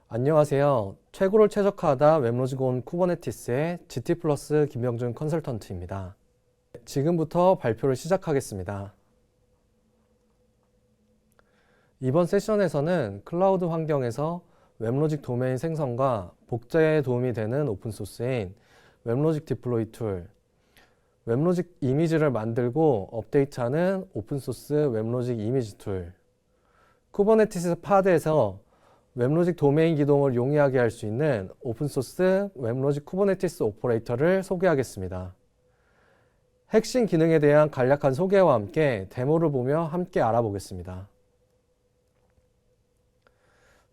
안녕하세요. 최고를 최적화하다 웹로직 온 쿠버네티스의 GT 플러스 김병준 컨설턴트입니다. 지금부터 발표를 시작하겠습니다. 이번 세션에서는 클라우드 환경에서 웹로직 도메인 생성과 복제에 도움이 되는 오픈소스인 웹로직 디플로이 툴, 웹로직 이미지를 만들고 업데이트하는 오픈소스 웹로직 이미지 툴, 쿠버네티스 파드에서 웹로직 도메인 기동을 용이하게 할 수 있는 오픈소스 웹로직 쿠버네티스 오퍼레이터를 소개하겠습니다. 핵심 기능에 대한 간략한 소개와 함께 데모를 보며 함께 알아보겠습니다.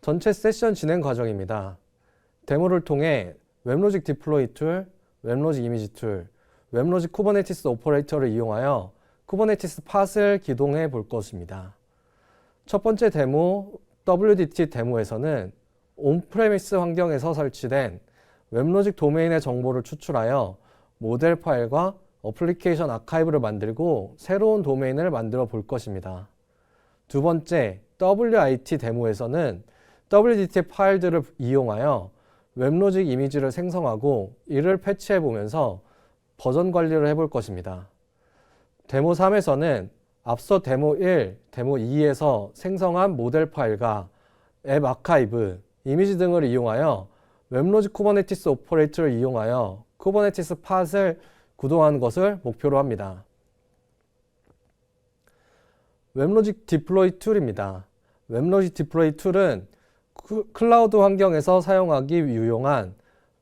전체 세션 진행 과정입니다. 데모를 통해 웹로직 디플로이 툴, 웹로직 이미지 툴, 웹로직 쿠버네티스 오퍼레이터를 이용하여 쿠버네티스 팟을 기동해 볼 것입니다. 첫 번째 데모 WDT 데모에서는 온프레미스 환경에서 설치된 웹로직 도메인의 정보를 추출하여 모델 파일과 어플리케이션 아카이브를 만들고 새로운 도메인을 만들어 볼 것입니다. 두 번째 WIT 데모에서는 WDT 파일들을 이용하여 웹로직 이미지를 생성하고 이를 패치해 보면서 버전 관리를 해볼 것입니다. 데모 3에서는 앞서 데모 1, 데모 2에서 생성한 모델 파일과 앱 아카이브, 이미지 등을 이용하여 웹로직 쿠버네티스 오퍼레이터를 이용하여 쿠버네티스 팟을 구동하는 것을 목표로 합니다. 웹로직 디플로이 툴입니다. 웹로직 디플로이 툴은 클라우드 환경에서 사용하기 유용한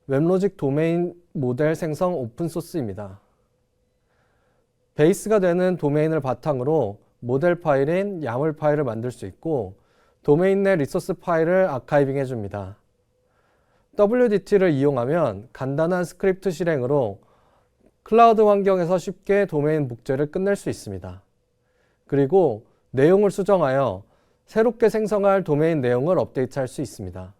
웹로직 도메인 모델 생성 오픈소스입니다. 베이스가 되는 도메인을 바탕으로 모델 파일인 야물 파일을 만들 수 있고 도메인 내 리소스 파일을 아카이빙 해줍니다. WDT를 이용하면 간단한 스크립트 실행으로 클라우드 환경에서 쉽게 도메인 복제를 끝낼 수 있습니다. 그리고 내용을 수정하여 새롭게 생성할 도메인 내용을 업데이트할 수 있습니다.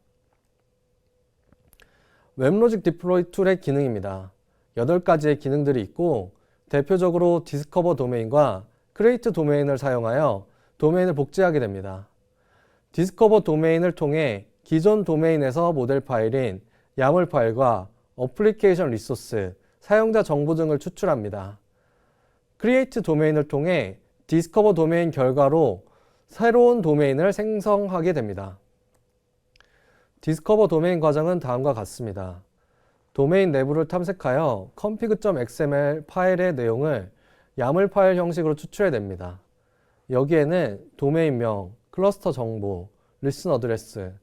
웹로직 디플로이 툴의 기능입니다. 8가지의 기능들이 있고 대표적으로 디스커버 도메인과 크리에이트 도메인을 사용하여 도메인을 복제하게 됩니다. 디스커버 도메인을 통해 기존 도메인에서 모델 파일인 야물 파일과 어플리케이션 리소스, 사용자 정보 등을 추출합니다. 크리에이트 도메인을 통해 디스커버 도메인 결과로 새로운 도메인을 생성하게 됩니다. 디스커버 도메인 과정은 다음과 같습니다. 도메인 내부를 탐색하여 config.xml 파일의 내용을 야물 파일 형식으로 추출해냅니다. 여기에는 도메인명, 클러스터 정보, 리슨 어드레스,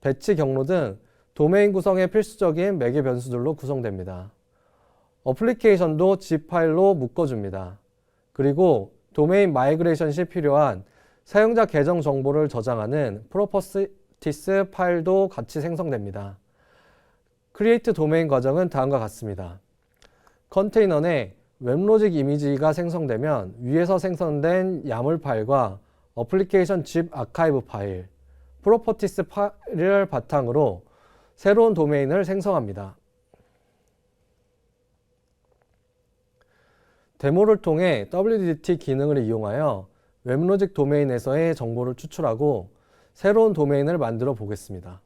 배치 경로 등 도메인 구성에 필수적인 매개 변수들로 구성됩니다. 어플리케이션도 zip 파일로 묶어줍니다. 그리고 도메인 마이그레이션 시 필요한 사용자 계정 정보를 저장하는 프로퍼티스 파일도 같이 생성됩니다. 크리에이트 도메인 과정은 다음과 같습니다. 컨테이너 내 웹로직 이미지가 생성되면 위에서 생성된 야물 파일과 어플리케이션 zip 아카이브 파일, 프로퍼티스 파일을 바탕으로 새로운 도메인을 생성합니다. 데모를 통해 WDT 기능을 이용하여 웹로직 도메인에서의 정보를 추출하고 새로운 도메인을 만들어 보겠습니다.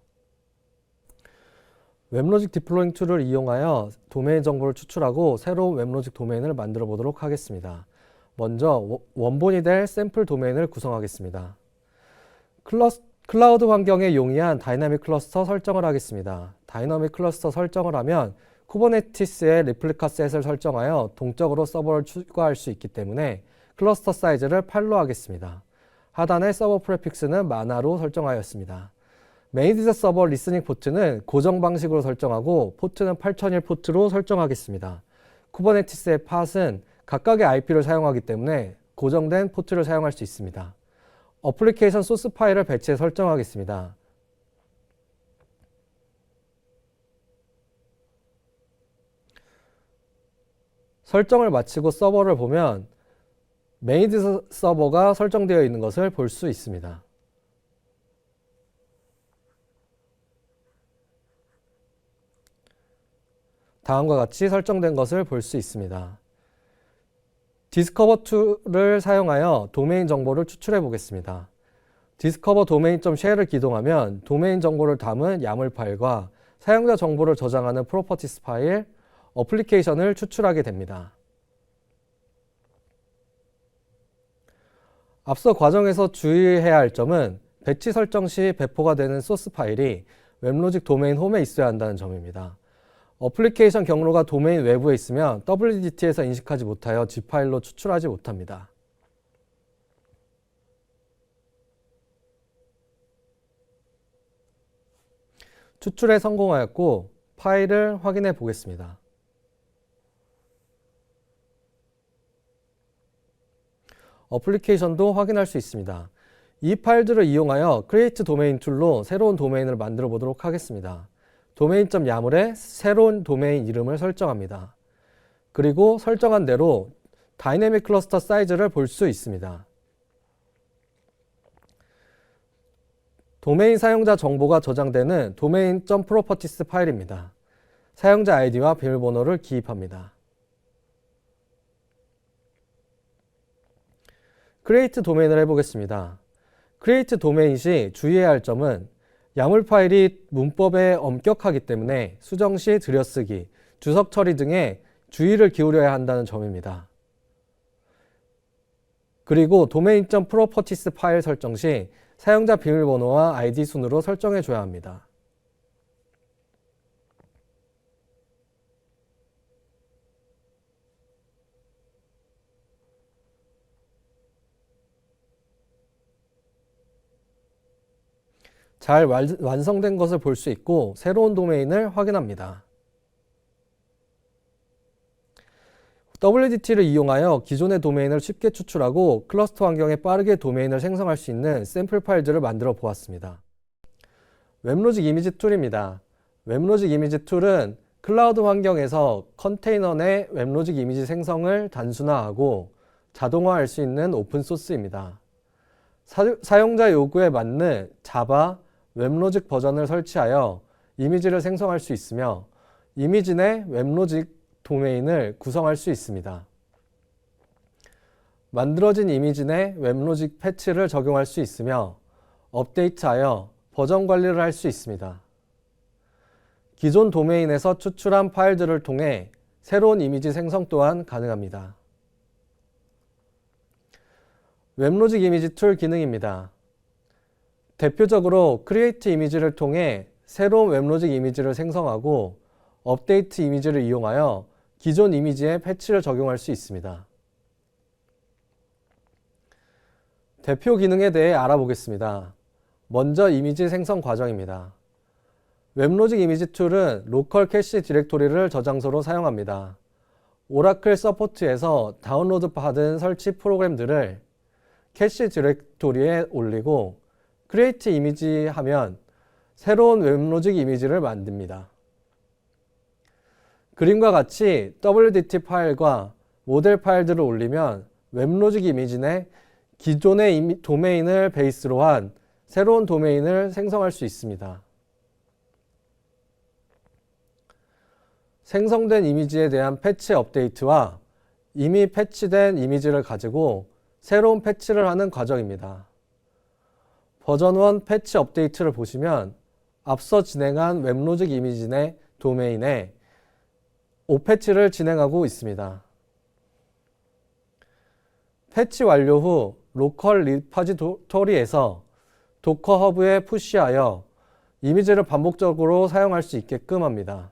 웹로직 디플로잉 툴을 이용하여 도메인 정보를 추출하고 새로운 웹로직 도메인을 만들어 보도록 하겠습니다. 먼저 원본이 될 샘플 도메인을 구성하겠습니다. 클라우드 환경에 용이한 다이나믹 클러스터 설정을 하겠습니다. 다이나믹 클러스터 설정을 하면 쿠버네티스의 리플리카 셋을 설정하여 동적으로 서버를 추가할 수 있기 때문에 클러스터 사이즈를 8로 하겠습니다. 하단의 서버 프레픽스는 만화로 설정하였습니다. 메이드 서버 리스닝 포트는 고정 방식으로 설정하고 포트는 8001 포트로 설정하겠습니다. 쿠버네티스의 팟은 각각의 IP를 사용하기 때문에 고정된 포트를 사용할 수 있습니다. 어플리케이션 소스 파일을 배치해 설정하겠습니다. 설정을 마치고 서버를 보면 메이드 서버가 설정되어 있는 것을 볼 수 있습니다. 다음과 같이 설정된 것을 볼 수 있습니다. 디스커버 툴을 사용하여 도메인 정보를 추출해 보겠습니다. discover domain.shar을 기동하면 도메인 정보를 담은 야물 파일과 사용자 정보를 저장하는 properties 파일, 어플리케이션을 추출하게 됩니다. 앞서 과정에서 주의해야 할 점은 배치 설정 시 배포가 되는 소스 파일이 웹로직 도메인 홈에 있어야 한다는 점입니다. 어플리케이션 경로가 도메인 외부에 있으면 WDT에서 인식하지 못하여 G파일로 추출하지 못합니다. 추출에 성공하였고 파일을 확인해 보겠습니다. 어플리케이션도 확인할 수 있습니다. 이 파일들을 이용하여 Create Domain 툴로 새로운 도메인을 만들어 보도록 하겠습니다. domain.yaml에 새로운 도메인 이름을 설정합니다. 그리고 설정한 대로 다이내믹 클러스터 사이즈를 볼 수 있습니다. 도메인 사용자 정보가 저장되는 domain.properties 파일입니다. 사용자 아이디와 비밀번호를 기입합니다. create 도메인을 해보겠습니다. create 도메인 시 주의해야 할 점은 야물 파일이 문법에 엄격하기 때문에 수정 시 들여쓰기, 주석 처리 등에 주의를 기울여야 한다는 점입니다. 그리고 domain.properties 파일 설정 시 사용자 비밀번호와 아이디 순으로 설정해 줘야 합니다. 잘 완성된 것을 볼 수 있고 새로운 도메인을 확인합니다. WDT를 이용하여 기존의 도메인을 쉽게 추출하고 클러스터 환경에 빠르게 도메인을 생성할 수 있는 샘플 파일들을 만들어 보았습니다. 웹로직 이미지 툴입니다. 웹로직 이미지 툴은 클라우드 환경에서 컨테이너 내 웹로직 이미지 생성을 단순화하고 자동화할 수 있는 오픈소스입니다. 사용자 요구에 맞는 자바, 웹로직 버전을 설치하여 이미지를 생성할 수 있으며 이미지 내 웹로직 도메인을 구성할 수 있습니다. 만들어진 이미지 내 웹로직 패치를 적용할 수 있으며 업데이트하여 버전 관리를 할 수 있습니다. 기존 도메인에서 추출한 파일들을 통해 새로운 이미지 생성 또한 가능합니다. 웹로직 이미지 툴 기능입니다. 대표적으로 크리에이트 이미지를 통해 새로운 웹로직 이미지를 생성하고 업데이트 이미지를 이용하여 기존 이미지에 패치를 적용할 수 있습니다. 대표 기능에 대해 알아보겠습니다. 먼저 이미지 생성 과정입니다. 웹로직 이미지 툴은 로컬 캐시 디렉토리를 저장소로 사용합니다. 오라클 서포트에서 다운로드 받은 설치 프로그램들을 캐시 디렉토리에 올리고 크리에이트 이미지 하면 새로운 웹로직 이미지를 만듭니다. 그림과 같이 WDT 파일과 모델 파일들을 올리면 웹로직 이미지 내 기존의 도메인을 베이스로 한 새로운 도메인을 생성할 수 있습니다. 생성된 이미지에 대한 패치 업데이트와 이미 패치된 이미지를 가지고 새로운 패치를 하는 과정입니다. 버전 1 패치 업데이트를 보시면 앞서 진행한 웹로직 이미지 내 도메인에 5패치를 진행하고 있습니다. 패치 완료 후 로컬 리파지토리에서 도커 허브에 푸시하여 이미지를 반복적으로 사용할 수 있게끔 합니다.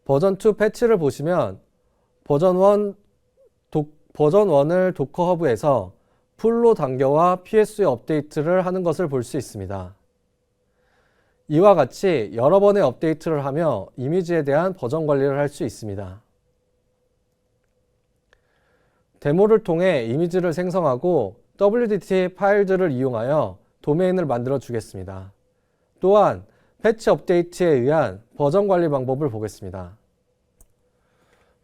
버전 2 패치를 보시면 버전 1을 도커 허브에서 풀로 단계와 PSU 업데이트를 하는 것을 볼 수 있습니다. 이와 같이 여러 번의 업데이트를 하며 이미지에 대한 버전 관리를 할 수 있습니다. 데모를 통해 이미지를 생성하고 WDT 파일들을 이용하여 도메인을 만들어 주겠습니다. 또한 패치 업데이트에 의한 버전 관리 방법을 보겠습니다.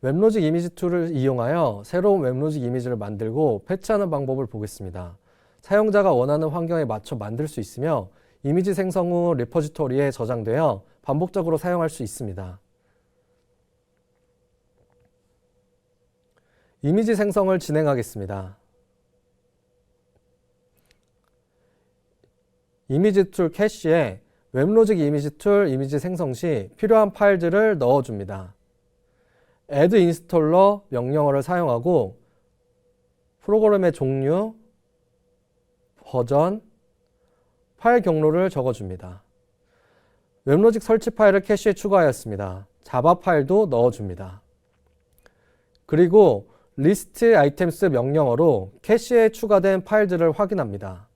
웹로직 이미지 툴을 이용하여 새로운 웹로직 이미지를 만들고 패치하는 방법을 보겠습니다. 사용자가 원하는 환경에 맞춰 만들 수 있으며 이미지 생성 후 리포지토리에 저장되어 반복적으로 사용할 수 있습니다. 이미지 생성을 진행하겠습니다. 이미지 툴 캐시에 웹로직 이미지 툴 이미지 생성 시 필요한 파일들을 넣어줍니다. add installer 명령어를 사용하고 프로그램의 종류, 버전, 파일 경로를 적어줍니다. 웹로직 설치 파일을 캐시에 추가하였습니다. 자바 파일도 넣어줍니다. 그리고 list items 명령어로 캐시에 추가된 파일들을 확인합니다.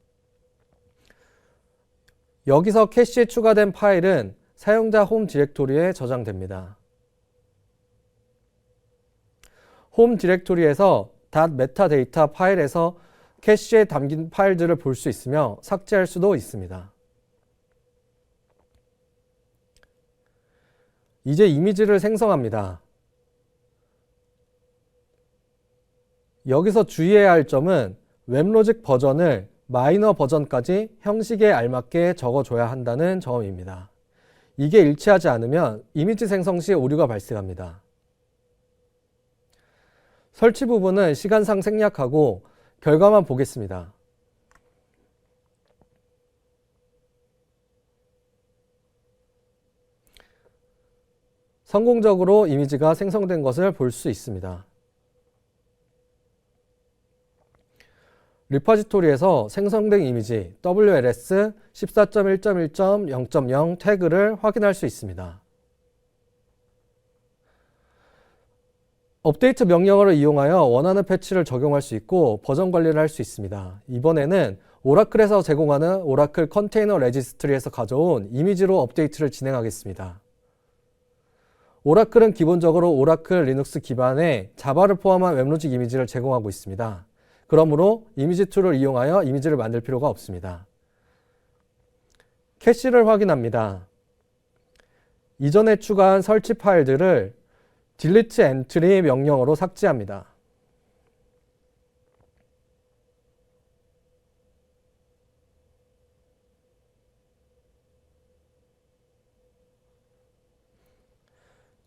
여기서 캐시에 추가된 파일은 사용자 홈 디렉토리에 저장됩니다. 홈 디렉토리에서 .metadata 파일에서 캐시에 담긴 파일들을 볼 수 있으며 삭제할 수도 있습니다. 이제 이미지를 생성합니다. 여기서 주의해야 할 점은 웹로직 버전을 마이너 버전까지 형식에 알맞게 적어줘야 한다는 점입니다. 이게 일치하지 않으면 이미지 생성 시 오류가 발생합니다. 설치 부분은 시간상 생략하고 결과만 보겠습니다. 성공적으로 이미지가 생성된 것을 볼 수 있습니다. 리포지토리에서 생성된 이미지 WLS 14.1.1.0.0 태그를 확인할 수 있습니다. 업데이트 명령어를 이용하여 원하는 패치를 적용할 수 있고 버전 관리를 할 수 있습니다. 이번에는 오라클에서 제공하는 오라클 컨테이너 레지스트리에서 가져온 이미지로 업데이트를 진행하겠습니다. 오라클은 기본적으로 오라클 리눅스 기반의 자바를 포함한 웹로직 이미지를 제공하고 있습니다. 그러므로 이미지 툴을 이용하여 이미지를 만들 필요가 없습니다. 캐시를 확인합니다. 이전에 추가한 설치 파일들을 delete entry 명령어로 삭제합니다.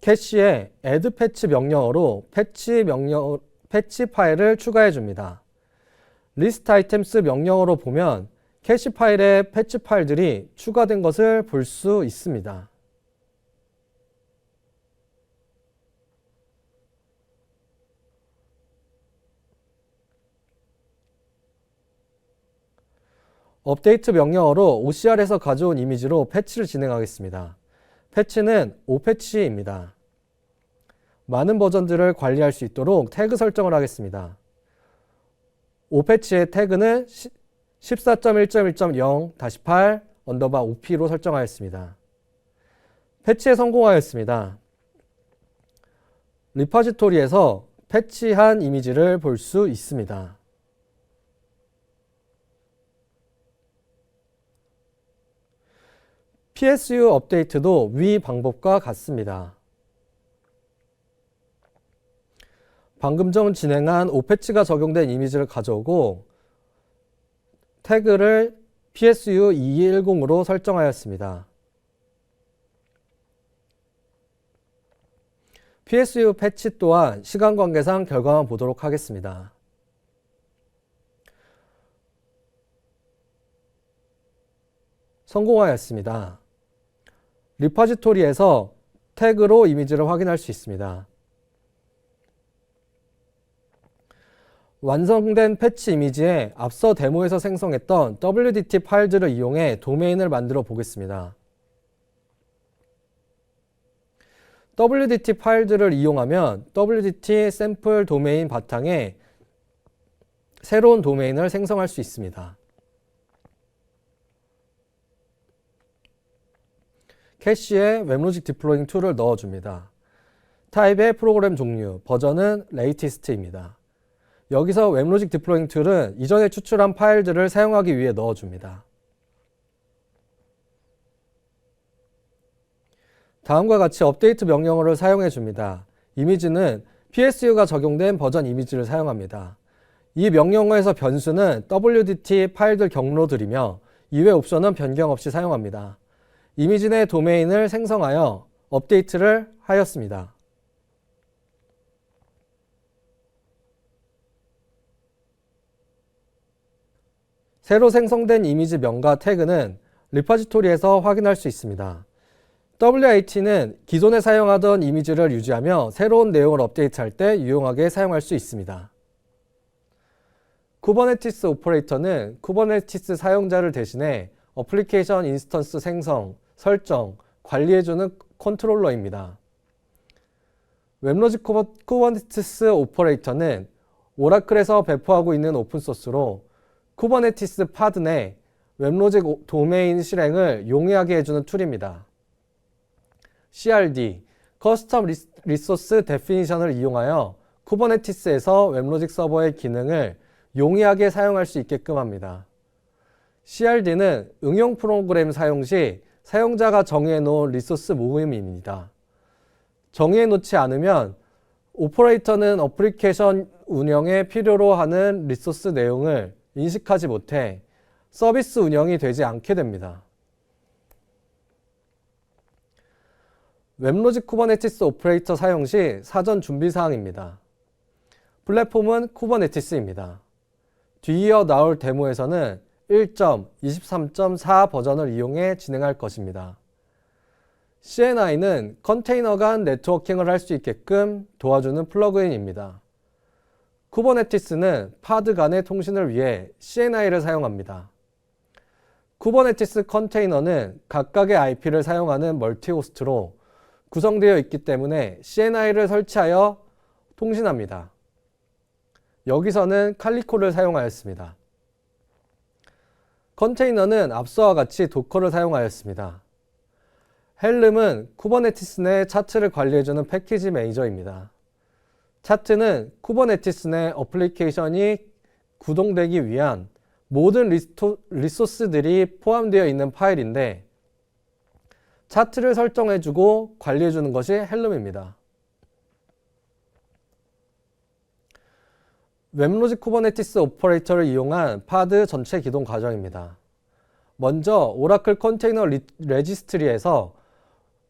캐시에 add patch 명령어로 패치 파일을 추가해 줍니다. list items 명령어로 보면 캐시 파일에 패치 파일들이 추가된 것을 볼 수 있습니다. 업데이트 명령어로 OCR에서 가져온 이미지로 패치를 진행하겠습니다. 패치는 오패치입니다. 많은 버전들을 관리할 수 있도록 태그 설정을 하겠습니다. 오패치의 태그는 14.1.1.0-8 OP로 설정하였습니다. 패치에 성공하였습니다. 리포지토리에서 패치한 이미지를 볼 수 있습니다. PSU 업데이트도 위 방법과 같습니다. 방금 전 진행한 오패치가 적용된 이미지를 가져오고 태그를 PSU 2210으로 설정하였습니다. PSU 패치 또한 시간 관계상 결과만 보도록 하겠습니다. 성공하였습니다. 리포지토리에서 태그로 이미지를 확인할 수 있습니다. 완성된 패치 이미지에 앞서 데모에서 생성했던 WDT 파일들을 이용해 도메인을 만들어 보겠습니다. WDT 파일들을 이용하면 WDT 샘플 도메인 바탕에 새로운 도메인을 생성할 수 있습니다. 캐시에 웹로직 디플로잉 툴을 넣어줍니다. 타입의 프로그램 종류, 버전은 latest입니다. 여기서 웹로직 디플로잉 툴은 이전에 추출한 파일들을 사용하기 위해 넣어줍니다. 다음과 같이 업데이트 명령어를 사용해 줍니다. 이미지는 PSU가 적용된 버전 이미지를 사용합니다. 이 명령어에서 변수는 WDT 파일들 경로들이며 이외 옵션은 변경 없이 사용합니다. 이미지 내 도메인을 생성하여 업데이트를 하였습니다. 새로 생성된 이미지 명과 태그는 리포지토리에서 확인할 수 있습니다. WIT는 기존에 사용하던 이미지를 유지하며 새로운 내용을 업데이트할 때 유용하게 사용할 수 있습니다. 쿠버네티스 오퍼레이터는 쿠버네티스 사용자를 대신해 어플리케이션 인스턴스 생성, 설정, 관리해주는 컨트롤러입니다. 웹로직 쿠버네티스 오퍼레이터는 오라클에서 배포하고 있는 오픈소스로 쿠버네티스 파드 내 웹로직 도메인 실행을 용이하게 해주는 툴입니다. CRD, 커스텀 리소스 데피니션을 이용하여 쿠버네티스에서 웹로직 서버의 기능을 용이하게 사용할 수 있게끔 합니다. CRD는 응용 프로그램 사용 시 사용자가 정의해 놓은 리소스 모음입니다. 정의해 놓지 않으면 오퍼레이터는 어플리케이션 운영에 필요로 하는 리소스 내용을 인식하지 못해 서비스 운영이 되지 않게 됩니다. 웹로직 쿠버네티스 오퍼레이터 사용 시 사전 준비사항입니다. 플랫폼은 쿠버네티스입니다. 뒤이어 나올 데모에서는 1.23.4 버전을 이용해 진행할 것입니다. CNI는 컨테이너 간 네트워킹을 할 수 있게끔 도와주는 플러그인입니다. 쿠버네티스는 파드 간의 통신을 위해 CNI를 사용합니다. 쿠버네티스 컨테이너는 각각의 IP를 사용하는 멀티호스트로 구성되어 있기 때문에 CNI를 설치하여 통신합니다. 여기서는 칼리코를 사용하였습니다. 컨테이너는 앞서와 같이 도커를 사용하였습니다. 헬름은 쿠버네티스 내 차트를 관리해주는 패키지 매니저입니다. 차트는 쿠버네티스 내 어플리케이션이 구동되기 위한 모든 리소스들이 포함되어 있는 파일인데 차트를 설정해주고 관리해주는 것이 헬름입니다. 웹로직 쿠버네티스 오퍼레이터를 이용한 파드 전체 기동 과정입니다. 먼저 오라클 컨테이너 레지스트리에서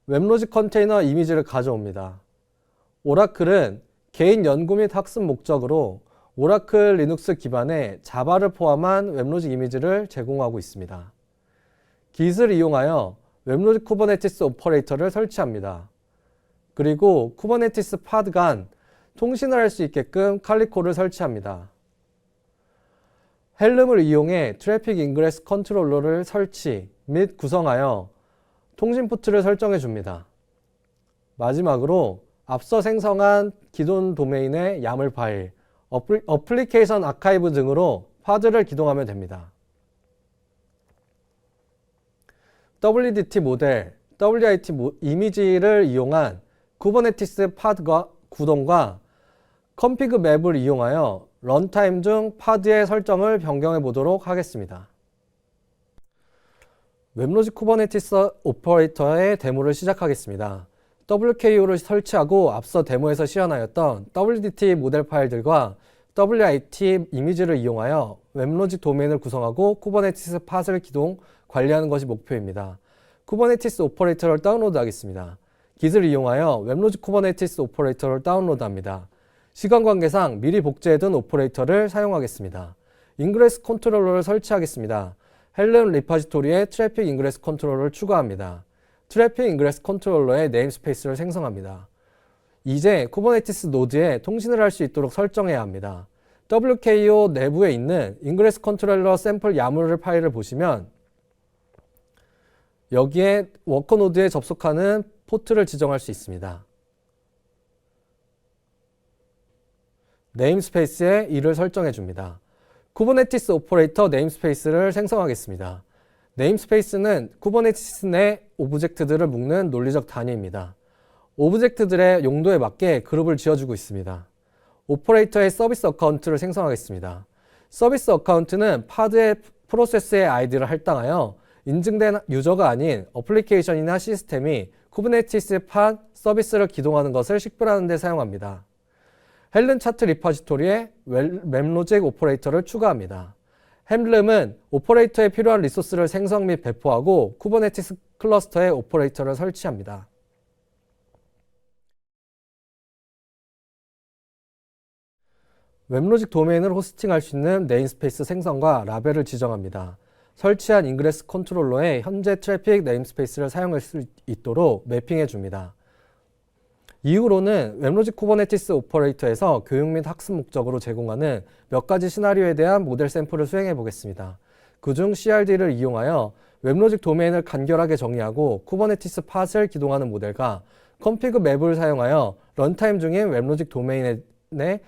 웹로직 컨테이너 이미지를 가져옵니다. 오라클은 개인 연구 및 학습 목적으로 오라클 리눅스 기반의 자바를 포함한 웹로직 이미지를 제공하고 있습니다. Git을 이용하여 웹로직 쿠버네티스 오퍼레이터를 설치합니다. 그리고 쿠버네티스 파드 간 통신을 할 수 있게끔 칼리코를 설치합니다. 헬름을 이용해 트래픽 인그레스 컨트롤러를 설치 및 구성하여 통신 포트를 설정해 줍니다. 마지막으로 앞서 생성한 기존 도메인의 야물 파일, 어플리케이션 아카이브 등으로 파드를 기동하면 됩니다. WDT 모델, WIT 이미지를 이용한 쿠버네티스 파드 구동과 컨피그 맵을 이용하여 런타임 중 파드의 설정을 변경해 보도록 하겠습니다. 웹로직 쿠버네티스 오퍼레이터의 데모를 시작하겠습니다. WKO를 설치하고 앞서 데모에서 시연하였던 WDT 모델 파일들과 WIT 이미지를 이용하여 웹로직 도메인을 구성하고 쿠버네티스 팟을 기동, 관리하는 것이 목표입니다. 쿠버네티스 오퍼레이터를 다운로드하겠습니다. Git을 이용하여 웹로직 쿠버네티스 오퍼레이터를 다운로드합니다. 시간 관계상 미리 복제해둔 오퍼레이터를 사용하겠습니다. 인그레스 컨트롤러를 설치하겠습니다. 헬름 리포지토리에 트래픽 인그레스 컨트롤러를 추가합니다. 트래픽 인그레스 컨트롤러의 네임스페이스를 생성합니다. 이제 쿠버네티스 노드에 통신을 할 수 있도록 설정해야 합니다. WKO 내부에 있는 인그레스 컨트롤러 샘플 야물 파일을 보시면 여기에 워커 노드에 접속하는 포트를 지정할 수 있습니다. 네임스페이스에 이를 설정해 줍니다. 쿠버네티스 오퍼레이터 네임스페이스를 생성하겠습니다. 네임스페이스는 쿠버네티스 내 오브젝트들을 묶는 논리적 단위입니다. 오브젝트들의 용도에 맞게 그룹을 지어주고 있습니다. 오퍼레이터의 서비스 어카운트를 생성하겠습니다. 서비스 어카운트는 파드의 프로세스의 아이디를 할당하여 인증된 유저가 아닌 어플리케이션이나 시스템이 쿠버네티스 팟 서비스를 기동하는 것을 식별하는 데 사용합니다. 헬름 차트 리포지토리에 웹로직 오퍼레이터를 추가합니다. 헬름은 오퍼레이터에 필요한 리소스를 생성 및 배포하고 쿠버네티스 클러스터에 오퍼레이터를 설치합니다. 웹로직 도메인을 호스팅할 수 있는 네임스페이스 생성과 라벨을 지정합니다. 설치한 인그레스 컨트롤러에 현재 트래픽 네임스페이스를 사용할 수 있도록 매핑해 줍니다. 이후로는 웹로직 쿠버네티스 오퍼레이터에서 교육 및 학습 목적으로 제공하는 몇 가지 시나리오에 대한 모델 샘플을 수행해 보겠습니다. 그중 CRD를 이용하여 웹로직 도메인을 간결하게 정의하고 쿠버네티스 팟을 기동하는 모델과 config 맵을 사용하여 런타임 중인 웹로직 도메인의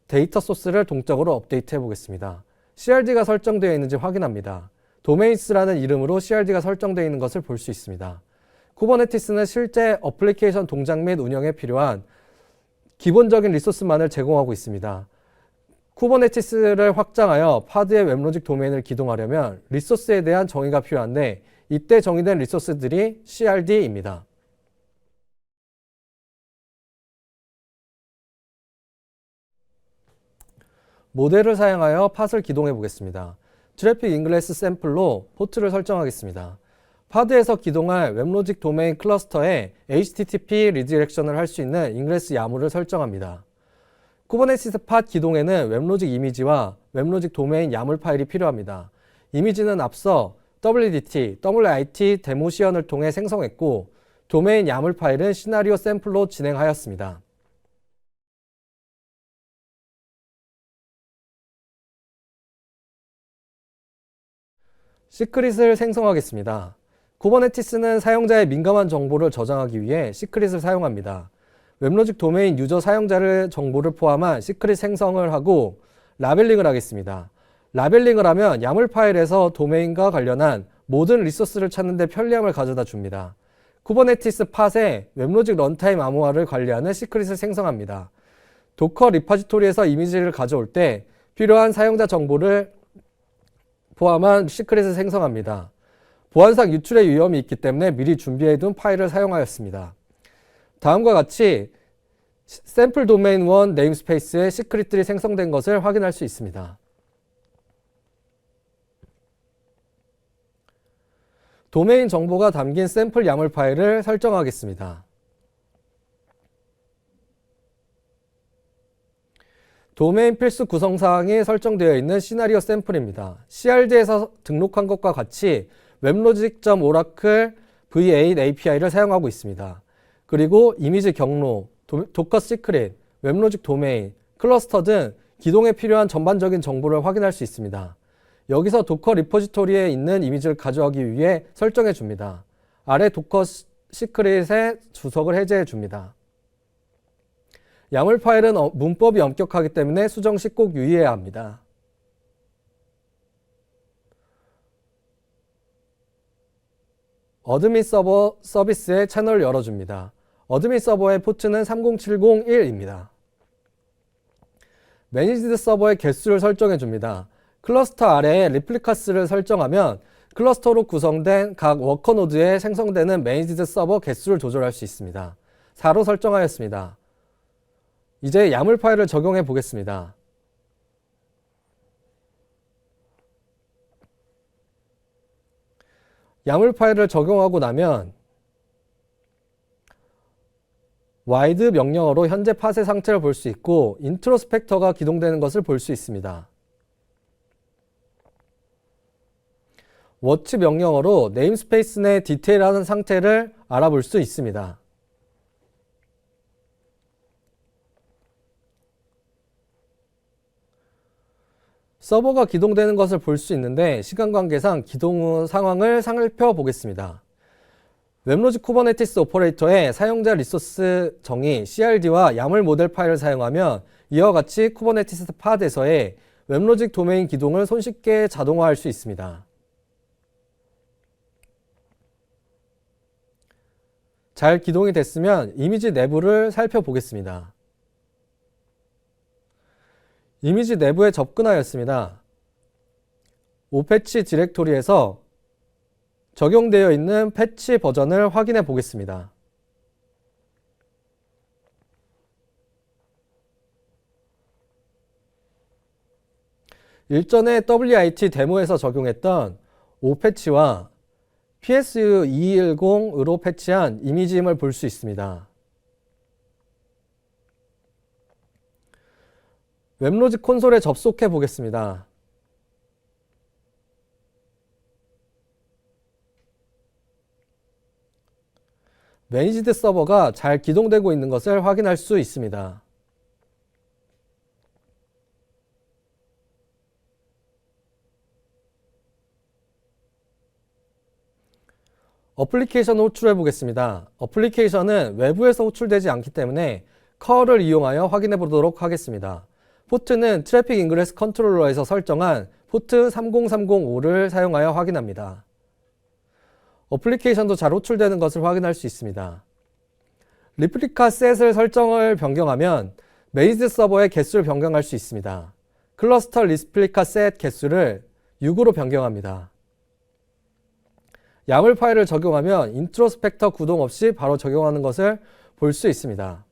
데이터 소스를 동적으로 업데이트해 보겠습니다. CRD가 설정되어 있는지 확인합니다. 도메인스라는 이름으로 CRD가 설정되어 있는 것을 볼 수 있습니다. 쿠버네티스는 실제 어플리케이션 동작 및 운영에 필요한 기본적인 리소스만을 제공하고 있습니다. 쿠버네티스를 확장하여 파드의 웹로직 도메인을 기동하려면 리소스에 대한 정의가 필요한데 이때 정의된 리소스들이 CRD입니다. 모델을 사용하여 팟을 기동해 보겠습니다. 트래픽 인그레스 샘플로 포트를 설정하겠습니다. 파드에서 기동할 웹로직 도메인 클러스터에 HTTP 리디렉션을 할 수 있는 인그레스 야무를 설정합니다. 쿠버네티스 팟 기동에는 웹로직 이미지와 웹로직 도메인 야물 파일이 필요합니다. 이미지는 앞서 WDT, WIT 데모시언을 통해 생성했고 도메인 야물 파일은 시나리오 샘플로 진행하였습니다. 시크릿을 생성하겠습니다. 쿠버네티스는 사용자의 민감한 정보를 저장하기 위해 시크릿을 사용합니다. 웹로직 도메인 유저 사용자의 정보를 포함한 시크릿 생성을 하고 라벨링을 하겠습니다. 라벨링을 하면 야물 파일에서 도메인과 관련한 모든 리소스를 찾는 데 편리함을 가져다 줍니다. 쿠버네티스 팟에 웹로직 런타임 암호화를 관리하는 시크릿을 생성합니다. 도커 리파지토리에서 이미지를 가져올 때 필요한 사용자 정보를 포함한 시크릿을 생성합니다. 보안상 유출의 위험이 있기 때문에 미리 준비해둔 파일을 사용하였습니다. 다음과 같이 샘플 도메인 1 네임스페이스에 시크릿들이 생성된 것을 확인할 수 있습니다. 도메인 정보가 담긴 샘플 야물 파일을 설정하겠습니다. 도메인 필수 구성사항이 설정되어 있는 시나리오 샘플입니다. CRD에서 등록한 것과 같이 웹로직.oracle v8 API를 사용하고 있습니다. 그리고 이미지 경로, 도커 시크릿, 웹로직 도메인, 클러스터 등 기동에 필요한 전반적인 정보를 확인할 수 있습니다. 여기서 도커 리포지토리에 있는 이미지를 가져가기 위해 설정해 줍니다. 아래 도커 시크릿의 주석을 해제해 줍니다. 야물 파일은 문법이 엄격하기 때문에 수정 시 꼭 유의해야 합니다. 어드민 서버 서비스의 채널을 열어줍니다. 어드민 서버의 포트는 30701입니다. 매니지드 서버의 개수를 설정해 줍니다. 클러스터 아래에 리플리카스를 설정하면 클러스터로 구성된 각 워커 노드에 생성되는 매니지드 서버 개수를 조절할 수 있습니다. 4로 설정하였습니다. 이제 야물 파일을 적용해 보겠습니다. 야물 파일을 적용하고 나면 wide 명령어로 현재 팟의 상태를 볼 수 있고 인트로스펙터가 기동되는 것을 볼 수 있습니다. watch 명령어로 네임스페이스 내 디테일한 상태를 알아볼 수 있습니다. 서버가 기동되는 것을 볼 수 있는데 시간 관계상 기동 후 상황을 살펴보겠습니다. 웹로직 쿠버네티스 오퍼레이터의 사용자 리소스 정의 CRD와 야물 모델 파일을 사용하면 이와 같이 쿠버네티스 팟에서의 웹로직 도메인 기동을 손쉽게 자동화할 수 있습니다. 잘 기동이 됐으면 이미지 내부를 살펴보겠습니다. 이미지 내부에 접근하였습니다. 오패치 디렉토리에서 적용되어 있는 패치 버전을 확인해 보겠습니다. 일전에 WIT 데모에서 적용했던 오패치와 PSU210으로 패치한 이미지임을 볼 수 있습니다. 웹로직 콘솔에 접속해 보겠습니다. 매니지드 서버가 잘 기동되고 있는 것을 확인할 수 있습니다. 어플리케이션을 호출해 보겠습니다. 어플리케이션은 외부에서 호출되지 않기 때문에 cur를 이용하여 확인해 보도록 하겠습니다. 포트는 트래픽 인그레스 컨트롤러에서 설정한 포트 30305를 사용하여 확인합니다. 어플리케이션도 잘 호출되는 것을 확인할 수 있습니다. 리플리카 셋을 설정을 변경하면 매니지드 서버의 개수를 변경할 수 있습니다. 클러스터 리플리카 셋 개수를 6으로 변경합니다. 야물 파일을 적용하면 인트로스펙터 구동 없이 바로 적용하는 것을 볼 수 있습니다.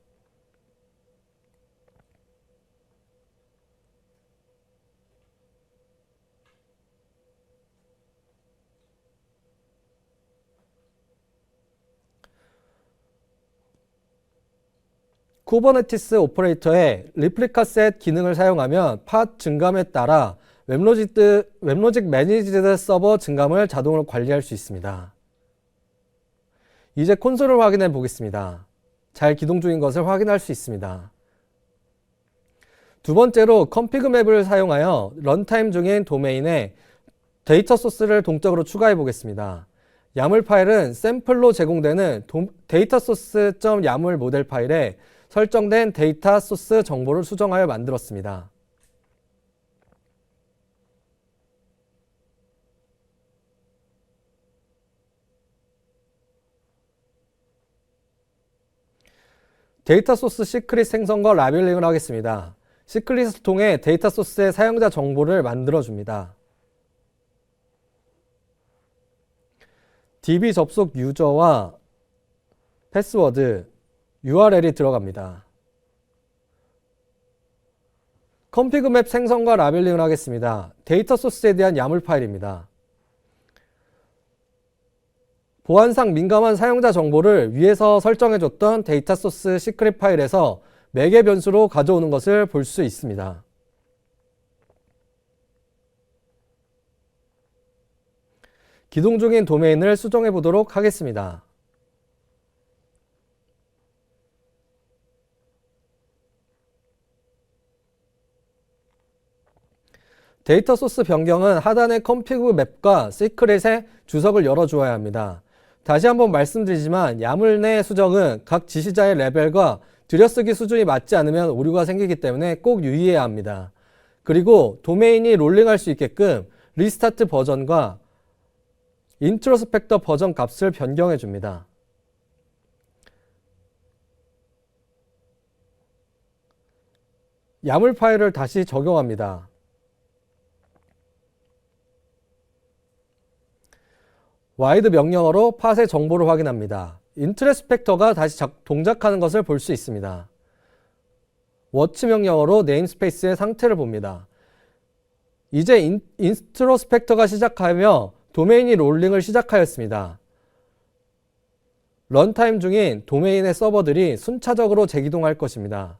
쿠버네티스 오퍼레이터의 리플리카 셋 기능을 사용하면 팟 증감에 따라 웹로직 매니지드 서버 증감을 자동으로 관리할 수 있습니다. 이제 콘솔을 확인해 보겠습니다. 잘 기동 중인 것을 확인할 수 있습니다. 두 번째로 config 맵을 사용하여 런타임 중인 도메인에 데이터 소스를 동적으로 추가해 보겠습니다. 야물 파일은 샘플로 제공되는 데이터 소스.yaml 모델 파일에 설정된 데이터 소스 정보를 수정하여 만들었습니다. 데이터 소스 시크릿 생성과 라벨링을 하겠습니다. 시크릿을 통해 데이터 소스의 사용자 정보를 만들어줍니다. DB 접속 유저와 패스워드, URL이 들어갑니다. config 맵 생성과 라벨링을 하겠습니다. 데이터 소스에 대한 야물 파일입니다. 보안상 민감한 사용자 정보를 위에서 설정해줬던 데이터 소스 시크릿 파일에서 매개 변수로 가져오는 것을 볼 수 있습니다. 기동 중인 도메인을 수정해 보도록 하겠습니다. 데이터 소스 변경은 하단의 config 맵과 시크릿의 주석을 열어주어야 합니다. 다시 한번 말씀드리지만 야물 내 수정은 각 지시자의 레벨과 들여쓰기 수준이 맞지 않으면 오류가 생기기 때문에 꼭 유의해야 합니다. 그리고 도메인이 롤링할 수 있게끔 리스타트 버전과 인트로스펙터 버전 값을 변경해 줍니다. 야물 파일을 다시 적용합니다. 와이드 명령어로 팟의 정보를 확인합니다. 인트로스펙터가 다시 동작하는 것을 볼 수 있습니다. 워치 명령어로 네임스페이스의 상태를 봅니다. 이제 인트로스펙터가 시작하며 도메인이 롤링을 시작하였습니다. 런타임 중인 도메인의 서버들이 순차적으로 재기동할 것입니다.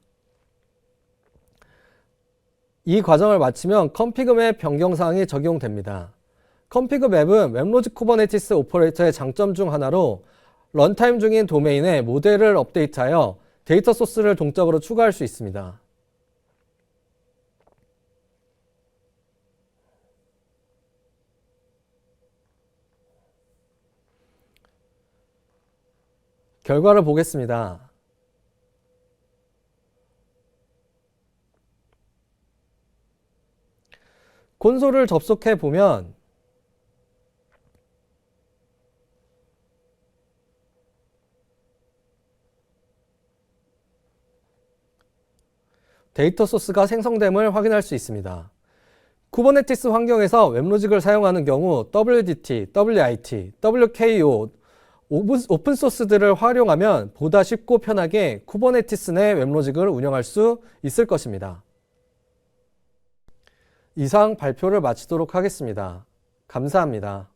이 과정을 마치면 config 맵 변경사항이 적용됩니다. config 맵은 웹로직 쿠버네티스 오퍼레이터의 장점 중 하나로 런타임 중인 도메인의 모델을 업데이트하여 데이터 소스를 동적으로 추가할 수 있습니다. 결과를 보겠습니다. 콘솔을 접속해 보면 데이터 소스가 생성됨을 확인할 수 있습니다. 쿠버네티스 환경에서 웹로직을 사용하는 경우 WDT, WIT, WKO, 오픈소스들을 활용하면 보다 쉽고 편하게 쿠버네티스 내 웹로직을 운영할 수 있을 것입니다. 이상 발표를 마치도록 하겠습니다. 감사합니다.